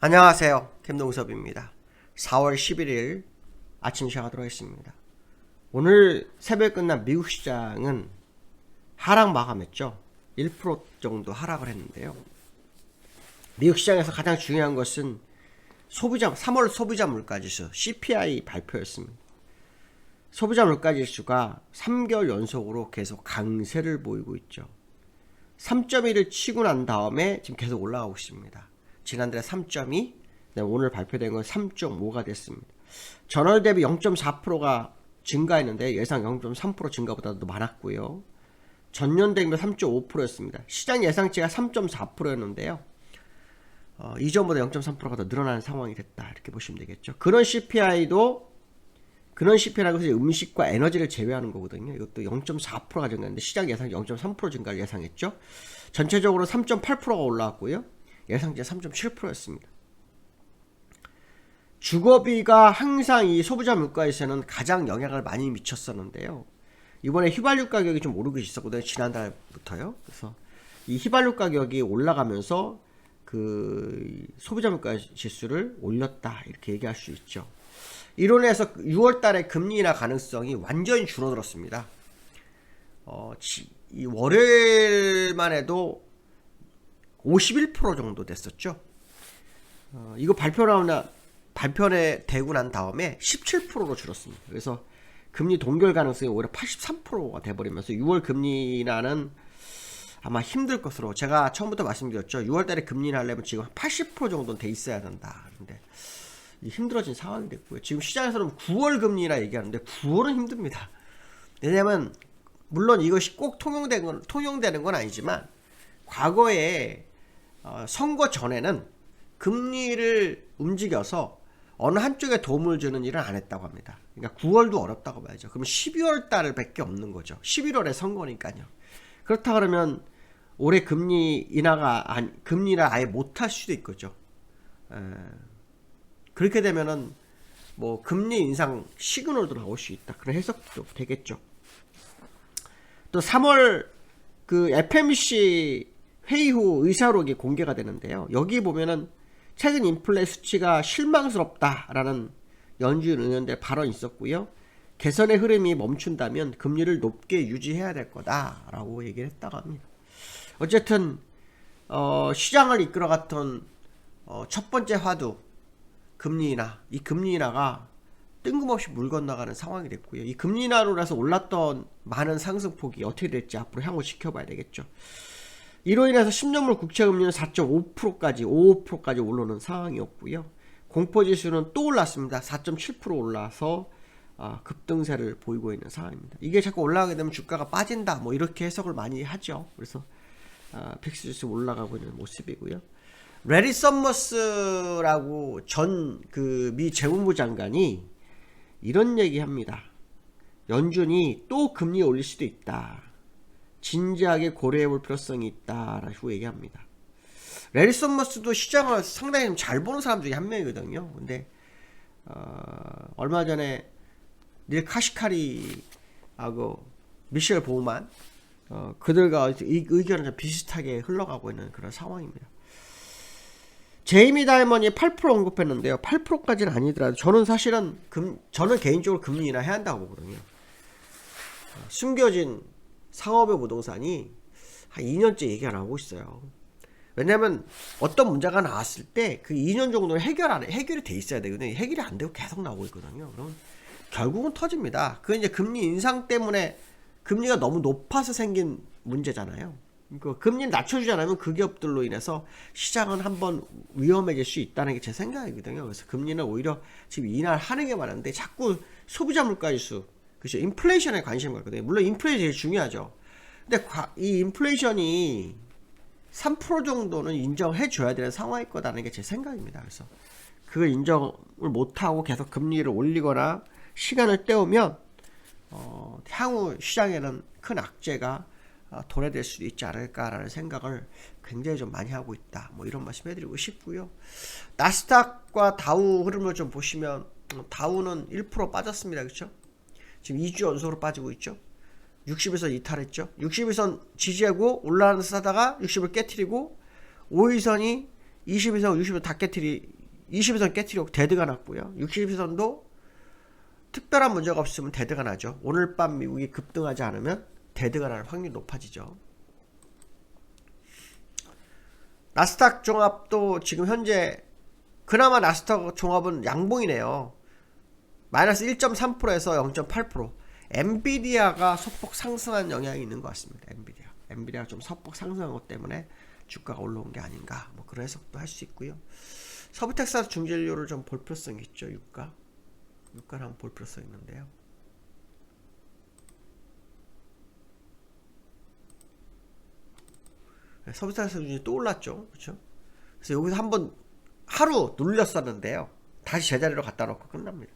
안녕하세요. 김동섭입니다. 4월 11일 아침 시작하도록 하겠습니다. 오늘 새벽에 끝난 미국 시장은 하락 마감했죠. 1% 정도 하락을 했는데요. 미국 시장에서 가장 중요한 것은 3월 소비자 물가지수 CPI 발표였습니다. 소비자 물가지수가 3개월 연속으로 계속 강세를 보이고 있죠. 3.1을 치고 난 다음에 지금 계속 올라가고 있습니다. 지난달에 3.2, 오늘 발표된 건 3.5가 됐습니다. 전월 대비 0.4%가 증가했는데 예상 0.3% 증가보다도 많았고요. 전년 대비 3.5%였습니다. 시장 예상치가 3.4%였는데요. 이전보다 0.3%가 더 늘어나는 상황이 됐다, 이렇게 보시면 되겠죠. 그런 CPI라고 해서 음식과 에너지를 제외하는 거거든요. 이것도 0.4%가 증가했는데 시장 예상 0.3% 증가를 예상했죠. 전체적으로 3.8%가 올라왔고요. 예상치 3.7%였습니다. 주거비가 항상 이 소비자 물가에서는 가장 영향을 많이 미쳤었는데요. 이번에 휘발유 가격이 좀 오르고 있었거든요. 지난달부터요. 그래서 이 휘발유 가격이 올라가면서 그 소비자 물가 지수를 올렸다, 이렇게 얘기할 수 있죠. 이로 인해서 6월 달에 금리 인하 가능성이 완전히 줄어들었습니다. 이 월요일만 해도 51% 정도 됐었죠. 이거 발표에 되고 난 다음에 17%로 줄었습니다. 그래서 금리 동결 가능성이 오히려 83%가 돼버리면서 6월 금리 인하는 아마 힘들 것으로, 제가 처음부터 말씀드렸죠. 6월 달에 금리 인하 하려면 지금 80% 정도는 돼 있어야 된다. 근데 힘들어진 상황이 됐고요. 지금 시장에서는 9월 금리 인하 얘기하는데 9월은 힘듭니다. 왜냐면 물론 이것이 꼭 통용되는 건 아니지만 과거에 선거 전에는 금리를 움직여서 어느 한쪽에 도움을 주는 일은 안 했다고 합니다. 그러니까 9월도 어렵다고 봐야죠. 그럼 12월 달을 밖에 없는 거죠. 11월에 선거니까요. 그렇다 그러면 올해 금리 인하 아예 못할 수도 있겠죠. 그렇게 되면은 뭐 금리 인상 시그널도 나올 수 있다, 그런 해석도 되겠죠. 또 3월 그 FMC 회의 후 의사록이 공개가 되는데요. 여기 보면은 최근 인플레 수치가 실망스럽다라는 연준 의원들 발언이 있었고요. 개선의 흐름이 멈춘다면 금리를 높게 유지해야 될 거다라고 얘기를 했다고 합니다. 어쨌든 시장을 이끌어갔던 첫 번째 화두 금리 인하, 이 금리 인하가 뜬금없이 물 건너가는 상황이 됐고요. 이 금리 인하로 인해서 올랐던 많은 상승폭이 어떻게 될지 앞으로 향후 지켜봐야 되겠죠. 이로 인해서 10년물 국채금리는 4.5%까지 5%까지 오르는 상황이었고요. 공포지수는 또 올랐습니다. 4.7% 올라서 급등세를 보이고 있는 상황입니다. 이게 자꾸 올라가게 되면 주가가 빠진다, 뭐 이렇게 해석을 많이 하죠. 그래서 빅스지수 올라가고 있는 모습이고요. 레리 서머스라고 전 그 미 재무부 장관이 이런 얘기합니다. 연준이 또 금리 올릴 수도 있다, 진지하게 고려해볼 필요성이 있다라고 얘기합니다. 레리 서머스도 시장을 상당히 잘 보는 사람 중에 한 명이거든요. 근데 얼마 전에 닐 카시카리하고 미셸 보우만 그들과 의견은 좀 비슷하게 흘러가고 있는 그런 상황입니다. 제이미 다이먼이 8% 언급했는데요. 8%까지는 아니더라도 저는 개인적으로 금리 인하 해야 한다고 보거든요. 숨겨진 상업의 부동산이 한 2년째 얘기가 나오고 있어요. 왜냐면 어떤 문제가 나왔을 때 그 2년 정도는 해결이 돼 있어야 되거든요. 해결이 안 되고 계속 나오고 있거든요. 그럼 결국은 터집니다. 그게 이제 금리 인상 때문에 금리가 너무 높아서 생긴 문제잖아요. 그러니까 금리를 낮춰주지 않으면 그 기업들로 인해서 시장은 한번 위험해질 수 있다는 게 제 생각이거든요. 그래서 금리는 오히려 지금 인하하는 게 많은데 자꾸 소비자 물가지수, 그렇죠, 인플레이션에 관심을 갖거든요. 물론 인플레이션이 제일 중요하죠. 근데 이 인플레이션이 3% 정도는 인정해 줘야 되는 상황일 거라는 게 제 생각입니다. 그래서 그걸 인정을 못하고 계속 금리를 올리거나 시간을 때우면 향후 시장에는 큰 악재가 도래될 수도 있지 않을까라는 생각을 굉장히 좀 많이 하고 있다, 뭐 이런 말씀 해드리고 싶고요. 나스닥과 다우 흐름을 좀 보시면 다우는 1% 빠졌습니다. 그렇죠? 지금 2주 연속으로 빠지고 있죠. 60일선 이탈했죠. 60일선 지지하고 올라가면서 사다가 60을 깨트리고 5일선이 20일선 60을 다 20일선 깨트리고 데드가 났고요. 60일선도 특별한 문제가 없으면 데드가 나죠. 오늘 밤 미국이 급등하지 않으면 데드가 날 확률이 높아지죠. 나스닥 종합도 지금 현재 그나마 나스닥 종합은 양봉이네요. 마이너스 1.3%에서 0.8%. 엔비디아가 소폭 상승한 영향이 있는 것 같습니다. 엔비디아가 좀 소폭 상승한 것 때문에 주가가 올라온 게 아닌가, 뭐 그런 해석도 할 수 있고요. 서부 텍사스 중진료를 좀 볼 필요성이 있죠. 유가를 한번 볼 필요성이 있는데요. 서부 텍사스 중진료 또 올랐죠. 그렇죠? 그래서 여기서 한번 하루 눌렸었는데요. 다시 제자리로 갖다 놓고 끝납니다.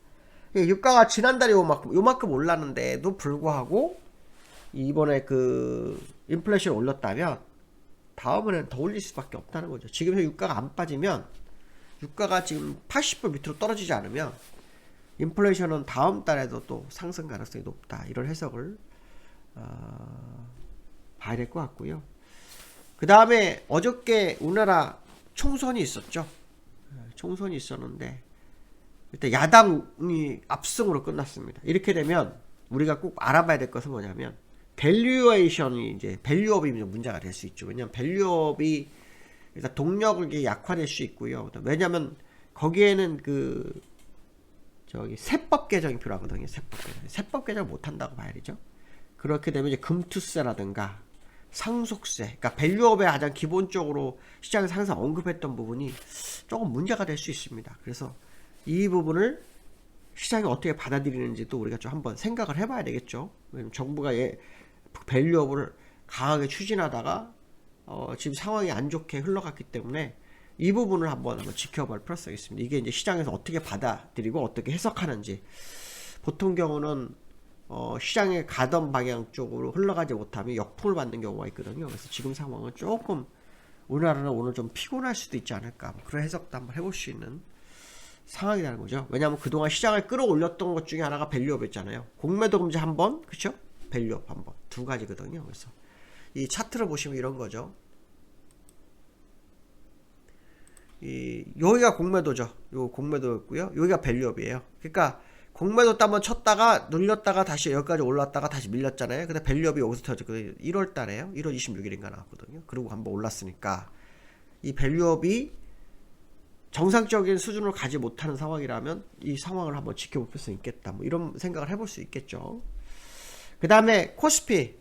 유가가 지난달에 요만큼 올랐는데도 불구하고 이번에 그 인플레이션 올렸다면 다음에는 더 올릴 수밖에 없다는 거죠. 지금 유가가 안 빠지면, 유가가 지금 80불 밑으로 떨어지지 않으면 인플레이션은 다음 달에도 또 상승 가능성이 높다, 이런 해석을 봐야 될 것 같고요. 그 다음에 어저께 우리나라 총선이 있었죠. 총선이 있었는데 일단 야당이 압승으로 끝났습니다. 이렇게 되면 우리가 꼭 알아봐야 될 것은 뭐냐면 밸류에이션이 이제 밸류업이 문제가 될 수 있죠. 왜냐하면 value-up이 일단 동력을 약화될 수 있고요. 왜냐하면 거기에는 그 세법 개정이 필요하거든요. 세법 개정 못 한다고 봐야 되죠. 그렇게 되면 이제 금투세라든가 상속세, 그러니까 밸류업에 가장 기본적으로 시장에서 항상 언급했던 부분이 조금 문제가 될 수 있습니다. 그래서 이 부분을 시장이 어떻게 받아들이는지도 우리가 좀 한번 생각을 해봐야 되겠죠. 왜냐면 정부가 밸류업을 강하게 추진하다가 지금 상황이 안 좋게 흘러갔기 때문에 이 부분을 한번 지켜볼 필요성이 있습니다. 이게 이제 시장에서 어떻게 받아들이고 어떻게 해석하는지. 보통 경우는 시장에 가던 방향 쪽으로 흘러가지 못하면 역풍을 받는 경우가 있거든요. 그래서 지금 상황은 조금 우리나라는 오늘 좀 피곤할 수도 있지 않을까, 그런 해석도 한번 해볼 수 있는 상황이라는 거죠. 왜냐하면 그동안 시장을 끌어올렸던 것 중에 하나가 밸류업이었잖아요. 공매도 금지 한 번, 그쵸? 밸류업 한 번, 두 가지거든요. 그래서 이 차트를 보시면 이런 거죠. 여기가 공매도죠. 요 공매도였고요. 여기가 밸류업이에요. 그러니까 공매도 한번 쳤다가 눌렸다가 다시 여기까지 올랐다가 다시 밀렸잖아요. 근데 밸류업이 여기서 터졌거든요. 1월 달에요. 1월 26일인가 나왔거든요. 그리고 한번 올랐으니까 이 밸류업이 정상적인 수준으로 가지 못하는 상황이라면 이 상황을 한번 지켜볼 필요성이 있겠다, 뭐 이런 생각을 해볼 수 있겠죠. 그 다음에 코스피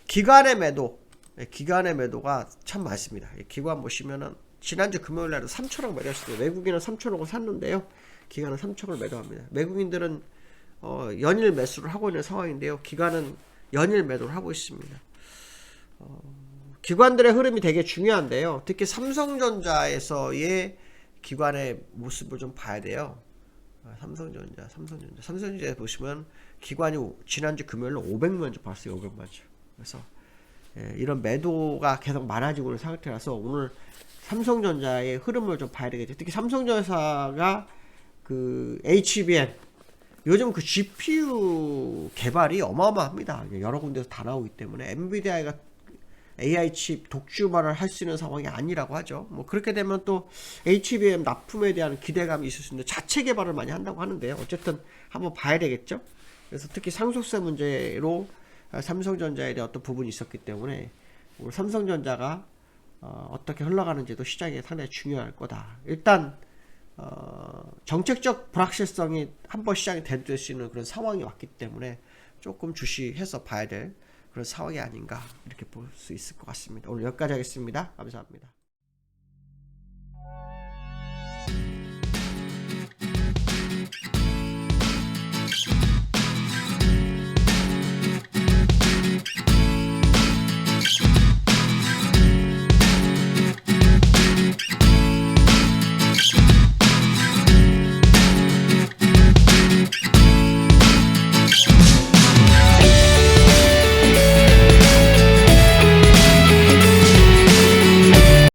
기관의 매도가 참 많습니다. 기관 보시면은 지난주 금요일날도 3천억 매도했을 때 외국인은 3천억을 샀는데요, 기관은 3천억을 매도합니다. 외국인들은 연일 매수를 하고 있는 상황인데요, 기관은 연일 매도를 하고 있습니다. 기관들의 흐름이 되게 중요한데요, 특히 삼성전자에서의 기관의 모습을 좀 봐야 돼요. 삼성전자에 보시면 기관이 지난주 금요일로 500만 주 봤어요. 500만 주. 그래서 이런 매도가 계속 많아지고 있는 상태라서 오늘 삼성전자의 흐름을 좀 봐야 되겠죠. 특히 삼성전자가 그 HBM, 요즘 그 GPU 개발이 어마어마합니다. 여러 군데서 다 나오기 때문에 엔비디아가 AI 칩 독주만을 할 수 있는 상황이 아니라고 하죠. 뭐 그렇게 되면 또 HBM 납품에 대한 기대감이 있을 수 있는데 자체 개발을 많이 한다고 하는데요. 어쨌든 한번 봐야 되겠죠. 그래서 특히 상속세 문제로 삼성전자에 대한 어떤 부분이 있었기 때문에 우리 삼성전자가 어떻게 흘러가는지도 시장에 상당히 중요할 거다. 일단 정책적 불확실성이 한번 시장에 대두될 수 있는 그런 상황이 왔기 때문에 조금 주시해서 봐야 될 그런 상황이 아닌가, 이렇게 볼 수 있을 것 같습니다. 오늘 여기까지 하겠습니다. 감사합니다.